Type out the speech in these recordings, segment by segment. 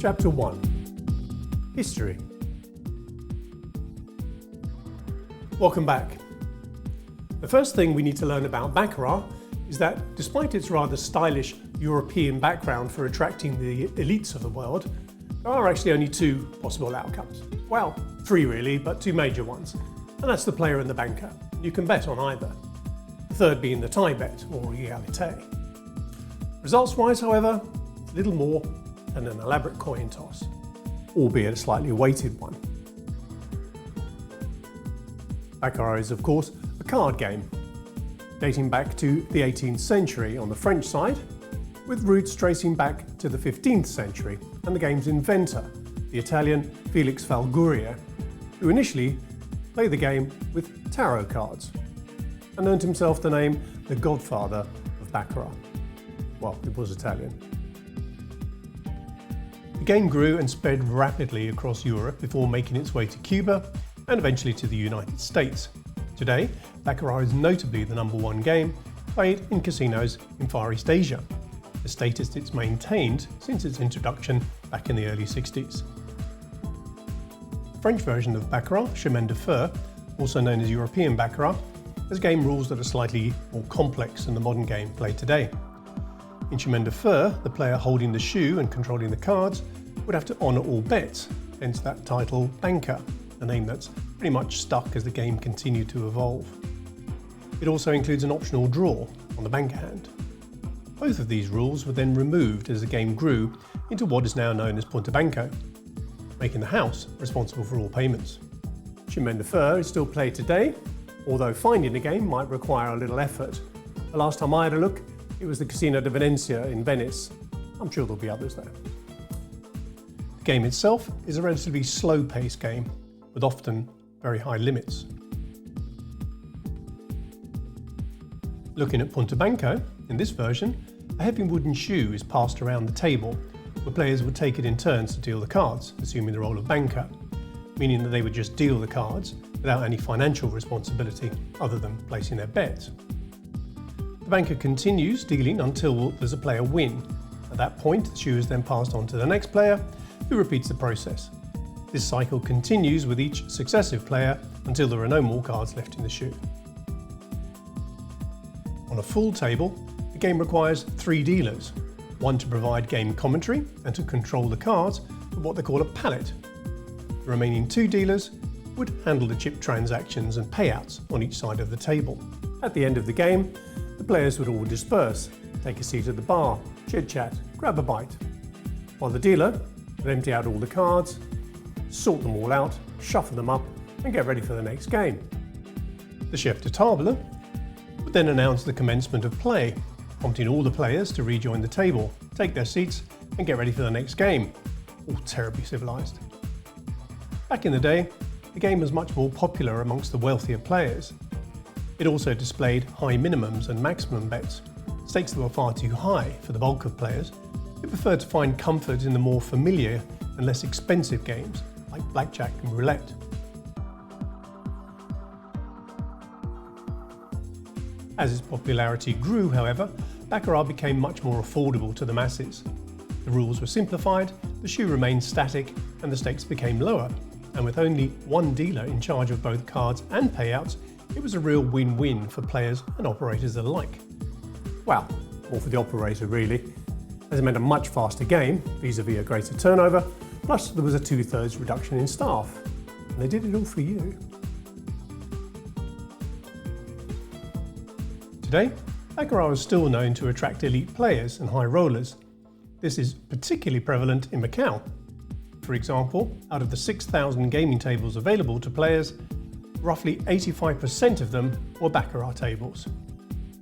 Chapter 1. History. Welcome back. The first thing we need to learn about Baccarat is that despite its rather stylish European background for attracting the elites of the world, there are actually only two possible outcomes. Well, three really, but two major ones. And that's the player and the banker. You can bet on either. The third being the tie bet, or égalité. Results-wise, however, it's little more than an elaborate coin toss, albeit a slightly weighted one. Baccarat is, of course, a card game, dating back to the 18th century on the French side, with roots tracing back to the 15th century and the game's inventor, the Italian Felix Falguieri, who initially played the game with tarot cards and earned himself the name the Godfather of Baccarat. Well, it was Italian. The game grew and spread rapidly across Europe before making its way to Cuba and eventually to the United States. Today, Baccarat is notably the #1 game played in casinos in Far East Asia, a status it's maintained since its introduction back in the early 60s. The French version of Baccarat, Chemin de Fer, also known as European Baccarat, has game rules that are slightly more complex than the modern game played today. In Chemin de Fer, the player holding the shoe and controlling the cards would have to honour all bets, hence that title Banker, a name that's pretty much stuck as the game continued to evolve. It also includes an optional draw on the banker hand. Both of these rules were then removed as the game grew into what is now known as Punto Banco, making the house responsible for all payments. Chemin de Fer is still played today, although finding the game might require a little effort. The last time I had a look, it was the Casino de Venezia in Venice. I'm sure there'll be others there. The game itself is a relatively slow-paced game, with often very high limits. Looking at Punto Banco, in this version, a heavy wooden shoe is passed around the table, where players would take it in turns to deal the cards, assuming the role of banker, meaning that they would just deal the cards without any financial responsibility other than placing their bets. The banker continues dealing until there's a player win. At that point, the shoe is then passed on to the next player, who repeats the process. This cycle continues with each successive player until there are no more cards left in the shoe. On a full table, the game requires 3 dealers, one to provide game commentary and to control the cards with what they call a pallet. The remaining 2 dealers would handle the chip transactions and payouts on each side of the table. At the end of the game, the players would all disperse, take a seat at the bar, chit-chat, grab a bite, while the dealer would empty out all the cards, sort them all out, shuffle them up and get ready for the next game. The chef de table would then announce the commencement of play, prompting all the players to rejoin the table, take their seats and get ready for the next game. All terribly civilised. Back in the day, the game was much more popular amongst the wealthier players. It also displayed high minimums and maximum bets, stakes that were far too high for the bulk of players who preferred to find comfort in the more familiar and less expensive games like blackjack and roulette. As its popularity grew, however, Baccarat became much more affordable to the masses. The rules were simplified, the shoe remained static, and the stakes became lower. And with only one dealer in charge of both cards and payouts, it was a real win-win for players and operators alike. Well, more for the operator really, as it meant a much faster game, vis-a-vis a greater turnover, plus there was a 2/3 reduction in staff. And they did it all for you. Today, Baccarat is still known to attract elite players and high rollers. This is particularly prevalent in Macau. For example, out of the 6,000 gaming tables available to players, roughly 85% of them were Baccarat tables.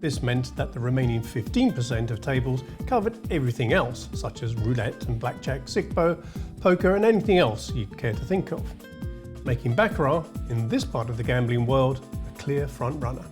This meant that the remaining 15% of tables covered everything else, such as roulette and blackjack, sickbo, poker and anything else you'd care to think of, making Baccarat, in this part of the gambling world, a clear front runner.